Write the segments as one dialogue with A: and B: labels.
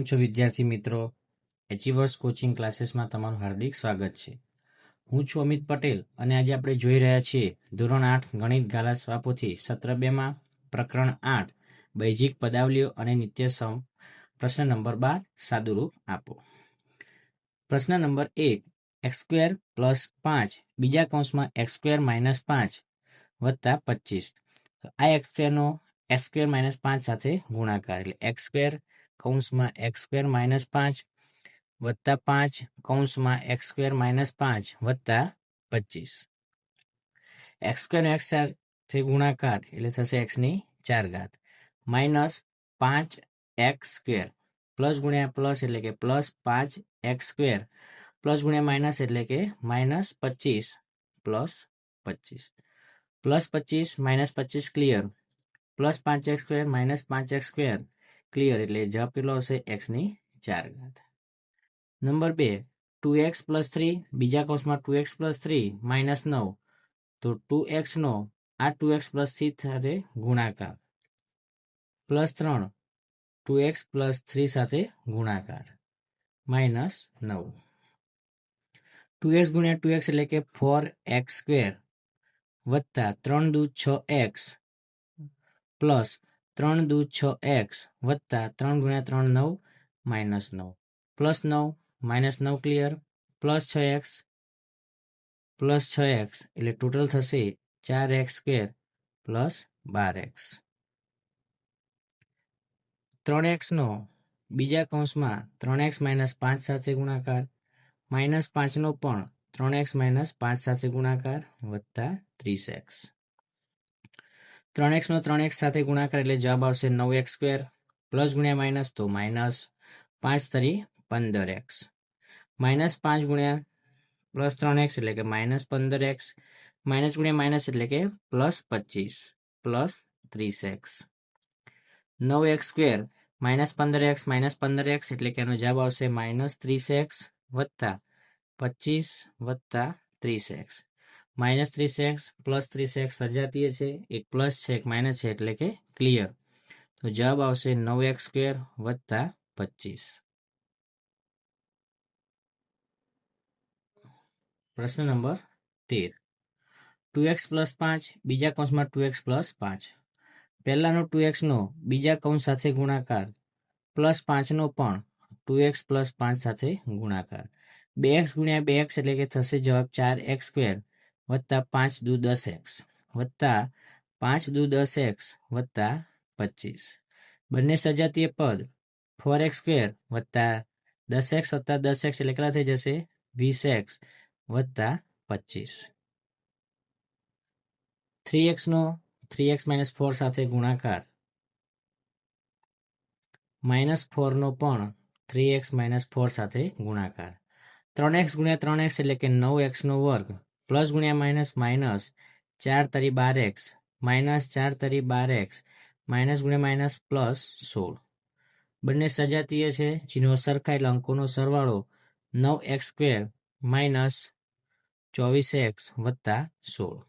A: કેમ છો વિદ્યાર્થી મિત્રો? એચિવર્સ કોચિંગ ક્લાસીસમાં તમારું હાર્દિક સ્વાગત છે. હું છું અમિત પટેલ અને આજે આપણે જોઈ રહ્યા છીએ ધોરણ 8 ગણિત ગાલા સ્વાપોથી સત્ર 2માં પ્રકરણ 8 બૈજિક પદાવલીઓ અને નિત્યસમ પ્રશ્ન નંબર 12 સાદુરૂપ આપો. પ્રશ્ન નંબર 1 x² + 5 બીજા કૌંસમાં x² - 5 વત્તા 25. આ x²નો x² - 5 સાથે ગુણાકાર એટલે x² કૌંસમાં x² - 5 વત્તા 5 કૌંસમાં x² - 5 વત્તા 25. x² નો x સાથે ગુણાકાર એટલે થશે x² માઇનસ 5x² પ્લસ ગુણ્યા પ્લસ એટલે કે પ્લસ 5x² પ્લસ ગુણ્યા માઇનસ એટલે કે minus 25 plus 25 plus 25 minus 25 clear plus 5x² minus 5x² clear એટલે જવાબ કેટલો હશે x². નંબર 2 2x + 3 બીજા કૌંસમાં 2x + 3 માઇનસ 9 તો 2x નો આ 2x + 3 સાથે ગુણાકાર પ્લસ 3 2x + 3 સાથે ગુણાકાર માઇનસ 9 2x ગુણ્યા 2x એટલે કે 4x² વત્તા 3 દુ 6x પ્લસ 3 દુ 6x વત્તા 3 ગુણ્યા 3 9 minus 9 plus 9 minus 9 clear plus 6x એટલે ટોટલ થશે 4x² પ્લસ 12x. 3x નો બીજા કૌંસમાં 3x - 5 સાથે ગુણાકાર માઇનસ 5 નો પણ 3x - 5 સાથે ગુણાકાર વત્તા 30x. 3x નો 3x સાથે ગુણાકાર એટલે જવાબ આવશે 9x² પ્લસ ગુણ્યા માઇનસ તો માઇનસ 5 તરી 15x માઇનસ 5 ગુણ્યા પ્લસ 3x એટલે કે માઇનસ 15x માઇનસ ગુણ્યા માઇનસ એટલે કે plus 25 plus 30x. 9x² minus 15x minus 15x એટલે કે એનો જવાબ આવશે માઇનસ 30x વત્તા 25 વત્તા 30x minus 30x plus 30x સજાતીય છે, એક પ્લસ છે એક માઇનસ છે એટલે કે ક્લિયર. તો જવાબ આવશે 9x² વત્તા 25. પ્રશ્ન નંબર 13 2x + 5 બીજા કૌંસમાં 2x + 5 પહેલાનો 2x નો બીજા કૌંસ સાથે ગુણાકાર પ્લસ 5 નો પણ 2x + 5 સાથે ગુણાકાર 2x ગુણ્યા 2x એટલે કે થશે જવાબ 4x² વત્તા 5 દુ 10x વત્તા 5 દુ 10x વત્તા 25. બંને સજાતીય પદ 4x² વત્તા 10x વત્તા 10x એટલે કેટલા થઈ જશે 20x વત્તા 25. 3x નો 3x - 4 સાથે ગુણાકાર માઇનસ 4 નો પણ 3x - 4 સાથે ગુણાકાર 3x ગુણ્યા 3x એટલે કે 9x² પ્લસ ગુણ્યા માઇનસ માઇનસ 4 તરી 12x માઇનસ 4 તરી 12x માઇનસ ગુણ્યા માઇનસ પ્લસ 16. બંને સજાતીય છે, ચિહ્નો સરખા એટલે અંકોનો સરવાળો 9x² માઇનસ 24x વત્તા 16.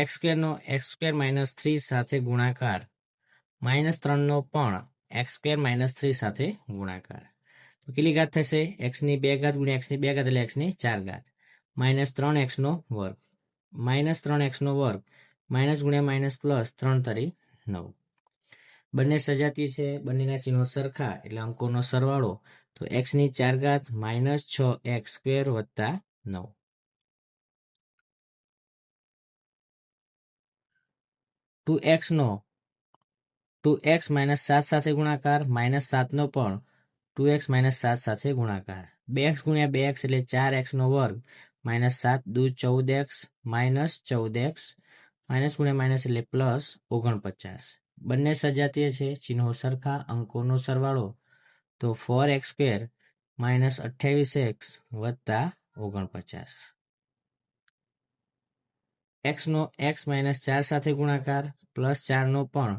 A: x² નો x² - 3 સાથે ગુણાકાર માઇનસ 3 નો પણ x² - 3 સાથે ગુણાકાર તો કેટલી ઘાત થશે x² ગુણ્યા x² એટલે x² minus 3x² minus 3x² minus ગુણ્યા માઇનસ પ્લસ 3 તરી 9. બંને સજાતીય છે, બંનેના ચિહ્નો સરખા એટલે અંકોનો સરવાળો તો x² માઇનસ 6x² વત્તા 9. 2x નો 2x - 7 સાથે ગુણાકાર માઇનસ 7 નો પણ 2x - 7 સાથે ગુણાકાર 2x ગુણ્યા 2x એટલે 4x² માઇનસ 7 દુ 14x માઇનસ 14x માઇનસ ગુણ્યા માઇનસ એટલે પ્લસ 49. બંને સજાતીય છે, ચિહ્નો સરખા અંકોનો સરવાળો તો 4x² માઇનસ 28x વત્તા 49. x નો x - 4 સાથે ગુણાકાર પ્લસ 4 નો પણ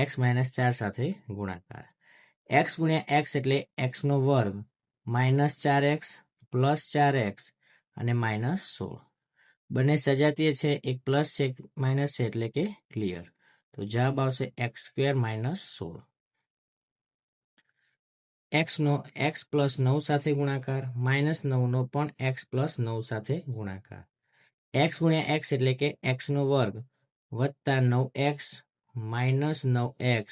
A: x - 4 સાથે ગુણાકાર x ગુણ્યા x એટલે x² minus 4x plus 4x અને માઇનસ 16. બંને સજાતીય છે, એક પ્લસ છે એક માઇનસ છે એટલે કે ક્લિયર. તો જવાબ આવશે x² - 16. એક્સનો એક્સ પ્લસ 9 સાથે ગુણાકાર, -9નો પણ એક્સ પ્લસ 9 સાથે ગુણાકાર. એક્સ ગુણ્યા એક્સ એટલે કે એક્સનો વર્ગ વત્તા 9x માઇનસ 9x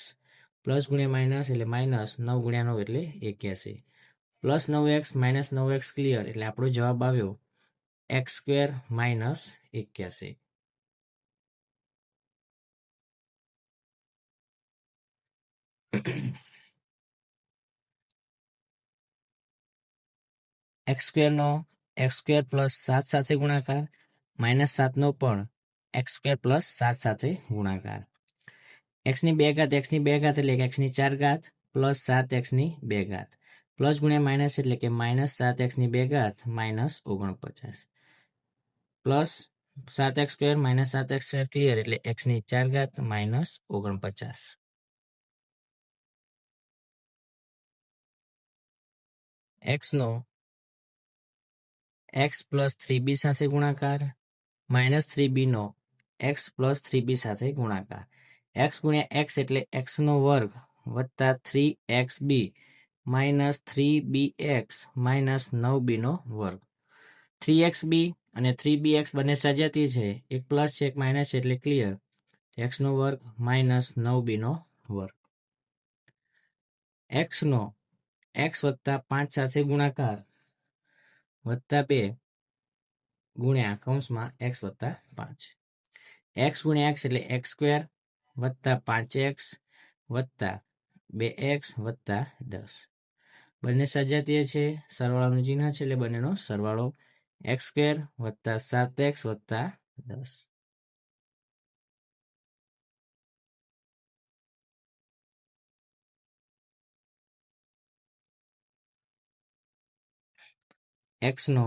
A: પ્લસ ગુણ્યા માઇનસ એટલે માઇનસ 9 ગુણ્યા 9 એટલે 81 plus 9x minus 9x clear એટલે આપણો જવાબ આવ્યો x² માઇનસ 81. x² પ્લસ 7 સાથે ગુણાકાર, -7નો પણ x² પ્લસ 7 સાથે ગુણાકાર. એક્સની 2 ઘાત એટલે કે એક્સની 4 ઘાત પ્લસ 7x2 પ્લસ ગુણ્યા માઇનસ એટલે કે -7x2 minus 49 plus 7x² minus 7x² clear એટલે એક્સની 4 ઘાત માઇનસ 49. એક્સનો x પ્લસ 3b સાથે ગુણાકાર, -3bનો x પ્લસ 3b સાથે ગુણાકાર. x ગુણ્યા x એટલે xનો વર્ગ વત્તા 3xb માઇનસ 3bx માઇનસ 9bનો વર્ગ. 3xb અને 3bx બંને સજાતીય છે, એક પ્લસ છે એક માઇનસ છે એટલે ક્લિયર. xનો વર્ગ માઇનસ 9bનો વર્ગ. xનો x વત્તા 5 સાથે ગુણાકાર વત્તા 2 ગુણ્યા કૌંસમાં x વત્તા 5. x ગુણ્યા x એટલે x² વત્તા 5x વત્તા 2x વત્તા 10. બંને સજાતીય છે, સરવાળાનું ચિહ્ન છે એટલે બંનેનો સરવાળો x² વત્તા 7x વત્તા 10. xનો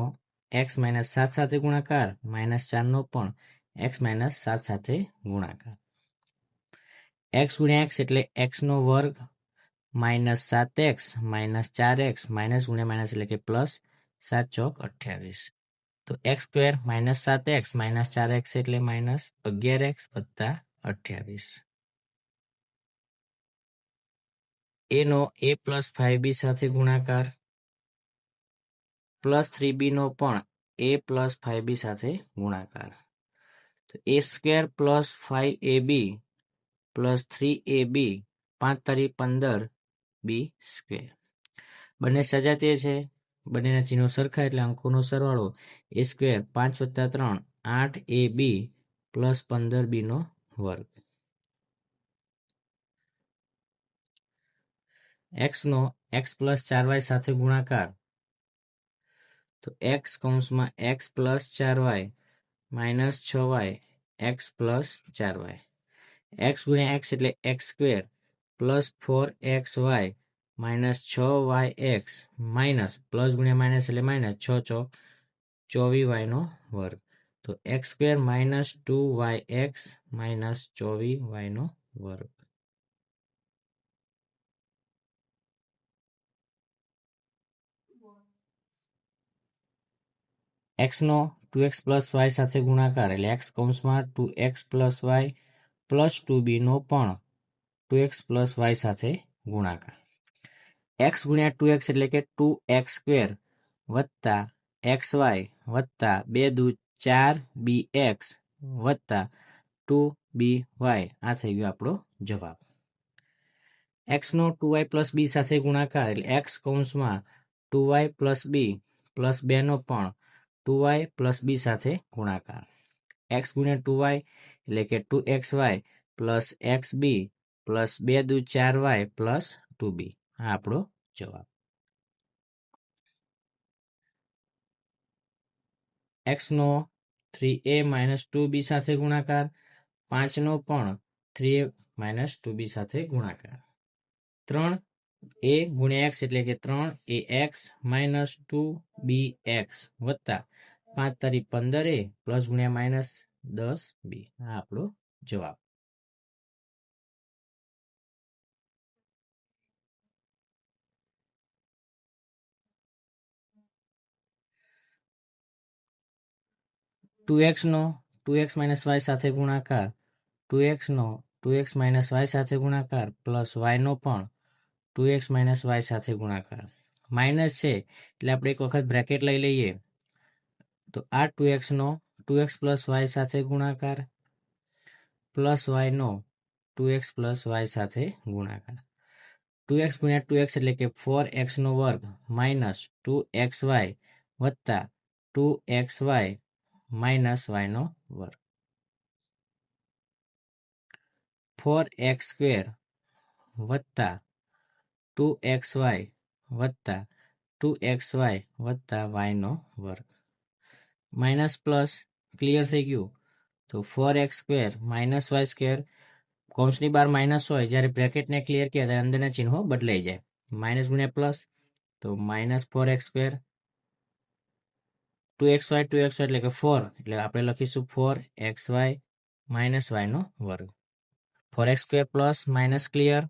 A: x માઇનસ 7 સાથે ગુણાકાર, -4નો પણ x માઇનસ 7 સાથે ગુણાકાર. x ગુણ્યા x એટલે xનો વર્ગ -7x માઇનસ 4x માઇનસ ગુણ્યા માઇનસ એટલે કે પ્લસ 7 ચોક 28. તો x² minus 7x minus 4x એટલે માઇનસ 11x વત્તા 28. એનો a પ્લસ 5b સાથે ગુણાકાર પ્લસ 3bનો પણ a પ્લસ 5b સાથે ગુણાકાર. તો a² plus 5ab plus 3ab 5 તારી 15b². બંને સજાતીય છે, બંનેના ચિહ્નો સરખા એટલે અંકોનો સરવાળો a² 5 વત્તા 3 8ab પ્લસ 15bનો વર્ગ. xનો x પ્લસ 4y સાથે ગુણાકાર, તો x કૌંસમાં x plus 4y minus 6y x plus 4y. x ગુણ્યા x એટલે x² plus 4xy minus 6yx minus plus ગુણ્યા માઇનસ એટલે માઇનસ 6 ચોક 24yનો વર્ગ. તો x² માઇનસ 2yx માઇનસ 24yનો વર્ગ. xનો 2x પ્લસ y સાથે ગુણાકાર એટલે x કૌંસમાં 2x પ્લસ y પ્લસ 2bનો પણ 2x પ્લસ y સાથે ગુણાકાર. x ગુણ્યા 2x એટલે કે 2x² વત્તા xy વત્તા 2 દુ 4bx વત્તા 2by આ થઈ ગયો આપણો જવાબ. xનો 2y પ્લસ b સાથે ગુણાકાર એટલે x કૌંસમાં 2y પ્લસ b પ્લસ 2નો પણ 2y પ્લસ b સાથે ગુણાકાર. x ગુણ્યા 2y એટલે કે 2xy પ્લસ xb પ્લસ 2 દુ 4y પ્લસ 2b આ આપણો જવાબ. xનો 3a માઇનસ 2b સાથે ગુણાકાર, 5નો પણ 3a માઇનસ 2b સાથે ગુણાકાર. 3a ગુણ્યા x એટલે કે 3ax માઇનસ 2bx વત્તા 5 તારી 15a પ્લસ ગુણ્યા માઇનસ 10b આ આપણો જવાબ. નો 2x માઇનસ y સાથે ગુણાકાર, 2xનો 2x માઇનસ y સાથે ગુણાકાર પ્લસ yનો પણ 2x માઇનસ વાય સાથે ગુણાકાર. માઇનસ છે એટલે આપણે એક વખત બ્રેકેટ લઈ લઈએ, તો આ 2x નો 2x પ્લસ વાય સાથે ગુણાકાર પ્લસ વાયનો 2x પ્લસ વાય સાથે ગુણાકાર. 2x ગુણ્યા 2x એટલે કે 4x નો વર્ગ માઇનસ 2xy વત્તા 2xy માઇનસ વાયનો વર્ગ. 4x સ્ક્વેર વત્તા 2xy વત્તા 2xy વત્તા વાયનો વર્ગ. માઇનસ પ્લસ ક્લિયર થઈ ગયું. તો 4x square minus Y square, કૌંસની બહાર માઇનસ હોય જ્યારે બ્રેકેટને ક્લિયર કર્યા ત્યારે અંદરના ચિહ્નો બદલાઈ જાય. માઇનસ ગુણ્યા પ્લસ તો માઇનસ 4x સ્ક્વેર, 2xy એટલે કે 4 એટલે આપણે લખીશું 4xy માઇનસ વાયનો વર્ગ. 4x square plus minus clear,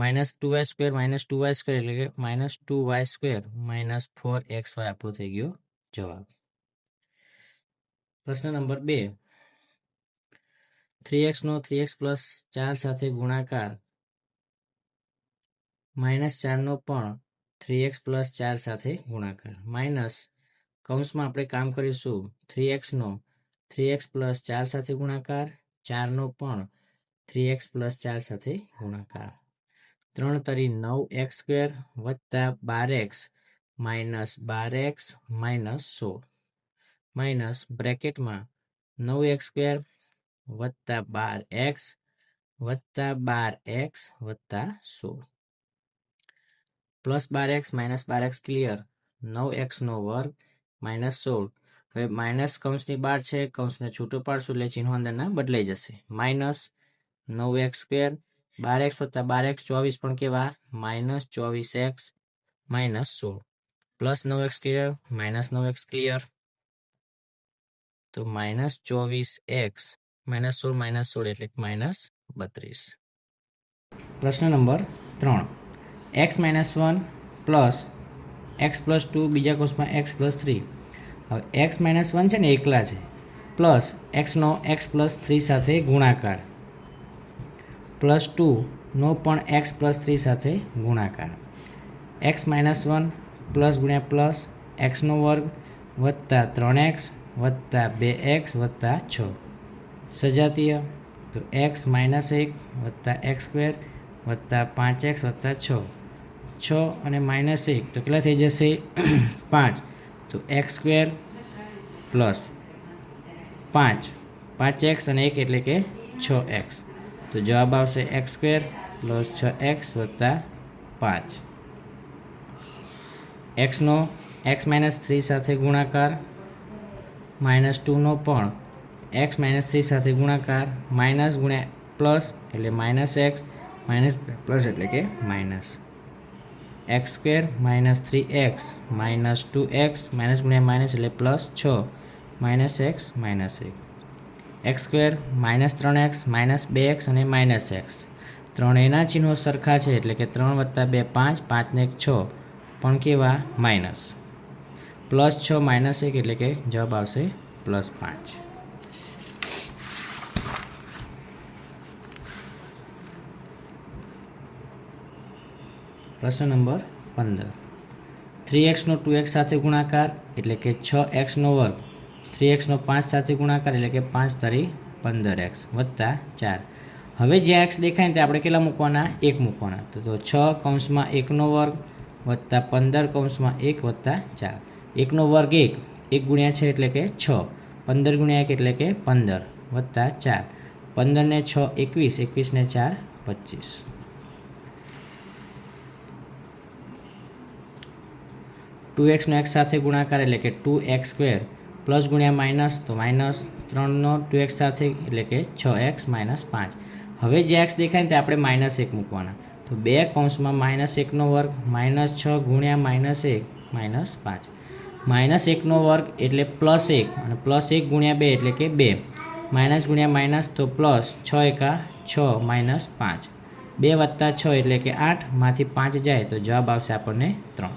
A: minus 2y square એટલે કે minus 2y square minus 4xy આપણો થઈ ગયો જવાબ. પ્રશ્ન નંબર 2, 3x નો 3x પ્લસ 4 સાથે ગુણાકાર માઇનસ 4 નો પણ 3x પ્લસ 4 સાથે ગુણાકાર માઇનસ કૌંસમાં આપણે કામ કરીશું 3x નો 3x પ્લસ 4 સાથે ગુણાકાર, 4 નો પણ 3x પ્લસ 4 સાથે ગુણાકાર. 3 તરી 9x સ્ક્વેર વત્તા 12x minus 12x minus 16 minus બ્રેકેટમાં 9x સ્ક્વેર વત્તા 12x વત્તા 12x વત્તા 16 plus 12x minus 12x clear, 9x નો વર્ગ માઇનસ 16. હવે માઇનસ કૌંસની બહાર છે, કૌંસને છૂટો પાડશું એટલે ચિહ્નો અંદરના બદલાઈ જશે. માઇનસ 9x સ્ક્વેર 12x વત્તા 12x 24 પણ કેવા minus 24x minus 16 plus 9x clear minus 9x clear, તો માઇનસ 24x માઇનસ 16 એટલે માઇનસ 32. પ્રશ્ન number 3, x minus 1 plus x plus 2 બીજા કૌંસમાં x પ્લસ 3. હવે x માઇનસ 1 છે ને એકલા છે, પ્લસ xનો x પ્લસ 3 સાથે ગુણાકાર પ્લસ 2 નો પણ x પ્લસ 3 સાથે ગુણાકાર. x માઇનસ 1 પ્લસ ગુણ્યા પ્લસ xનો વર્ગ વત્તા 3x વત્તા 2x વત્તા 6 સજાતીય, તો x માઇનસ 1 વત્તા x સ્ક્વેર વત્તા 5x વત્તા 6 અને માઇનસ 1 તો કેટલા થઈ જશે 5, તો x સ્ક્વેર પ્લસ 5x અને 1 એટલે કે 6x, તો જવાબ આવશે x સ્ક્વેર પ્લસ 6x વત્તા 5. xનો x માઇનસ 3 સાથે ગુણાકાર માઇનસ 2નો પણ x માઇનસ 3 સાથે ગુણાકાર માઇનસ ગુણ્યા પ્લસ એટલે માઇનસ x માઇનસ પ્લસ એટલે કે minus x square minus 3x minus 2x minus ગુણ્યા માઇનસ એટલે plus 6 minus x minus 1 x square minus 3x minus 2x અને માઇનસ x. ત્રણેયના ચિહ્નો સરખા છે એટલે કે 3 વત્તા 2 5, 5 ને 1 6 પણ કેવા માઇનસ પ્લસ 6 માઇનસ 1 એટલે કે જવાબ આવશે પ્લસ 5. પ્રશ્ન નંબર 15, 3x નો 2x સાથે ગુણાકાર એટલે કે 6x નો વર્ગ, 3x નો 5 સાથે ગુણાકાર એટલે કે 5 તરી 15x વત્તા 4. હવે જે x દેખાય ને તે આપણે કેટલા મૂકવાના 1 મૂકવાના, તો 6 કૌંસમાં 1 નો વર્ગ વત્તા 15 કૌંસમાં 1 વત્તા 4. 1 નો વર્ગ 1 ગુણ્યા છે એટલે કે 6, 15 ગુણ્યા 1 એટલે કે 15 વત્તા 4, 15 ને 6 21, 21 ને 4 25. ટુ એક્સનો એક્સ સાથે ગુણાકાર એટલે કે 2x સ્ક્વેર પ્લસ ગુણ્યા માઇનસ, તો માઇનસ 3નો 2x સાથે એટલે કે 6x માઇનસ 5. હવે જે એક્સ દેખાય ને તે આપણે માઇનસ 1 મૂકવાના, તો 2 કૌંસમાં માઇનસ 1નો વર્ગ માઇનસ 6 ગુણ્યા માઇનસ 1 માઇનસ 5. માઇનસ 1નો વર્ગ એટલે પ્લસ 1 અને પ્લસ 1 ગુણ્યા 2 એટલે કે 2. માઇનસ ગુણ્યા માઇનસ તો પ્લસ 6 એકા 6 માઇનસ 5. 2 વત્તા 6 એટલે કે 8, માંથી 5 જાય તો જવાબ આવશે આપણને 3.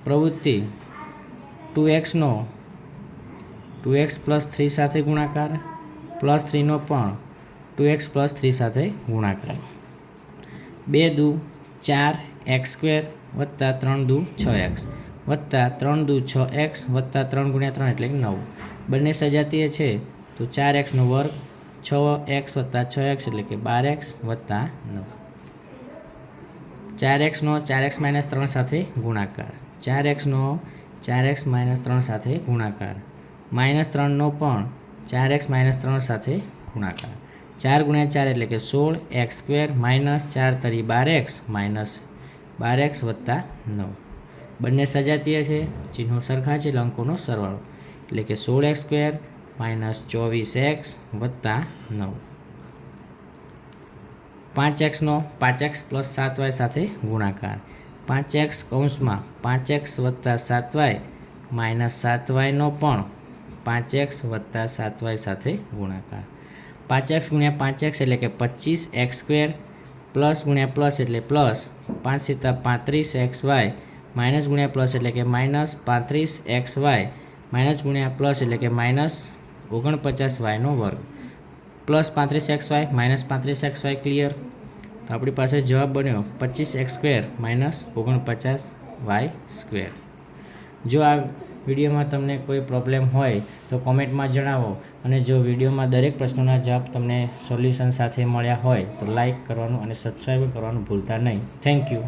A: પ્રવૃત્તિ 2x નો 2x પ્લસ 3 સાથે ગુણાકાર, પ્લસ 3નો પણ 2x પ્લસ 3 સાથે ગુણાકાર. 2 દુ 4x² વત્તા 3 દુ 6x વત્તા 3 દુ 6x વત્તા 3 ગુણ્યા 3 એટલે 9. બંને સજાતીય છે તો 4xનો વર્ગ 6x વત્તા 6x એટલે કે 12x વત્તા 9. 4xનો 4x માઇનસ 3 સાથે ગુણાકાર, 4xનો 4x માઇનસ 3 સાથે ગુણાકાર, માઇનસ 3નો પણ 4x માઇનસ 3 સાથે ગુણાકાર. 4 ગુણ્યા 4 એટલે કે 16x² માઇનસ 4 તરી 12x માઇનસ 12x વત્તા 9. બંને સજાતીય છે, ચિહ્નો સરખા છે એટલે અંકોનો સરવાળો એટલે કે 16x² માઇનસ 24x વત્તા 9. 5xનો 5x પ્લસ 7y સાથે ગુણાકાર, 5x કૌંસમાં 5x વત્તા 7y માઇનસ 7yનો પણ 5x વત્તા 7y સાથે ગુણાકાર. 5x ગુણ્યા 5x એટલે કે 25x² પ્લસ ગુણ્યા પ્લસ એટલે પ્લસ 5 × 35xy માઇનસ ગુણ્યા પ્લસ એટલે કે માઇનસ 35xy માઇનસ ગુણ્યા પ્લસ એટલે કે માઇનસ 49yનો વર્ગ plus 35xy minus 35xy clear. તો આપણી પાસે જવાબ બન્યો 25x² માઇનસ 49y². જો આ વિડીયોમાં તમને કોઈ પ્રોબ્લેમ હોય તો કોમેન્ટમાં જણાવો, અને જો વિડીયોમાં દરેક પ્રશ્નોના જવાબ તમને સોલ્યુશન સાથે મળ્યા હોય તો લાઈક કરવાનું અને સબસ્ક્રાઈબ કરવાનું ભૂલતા નહીં. Thank you.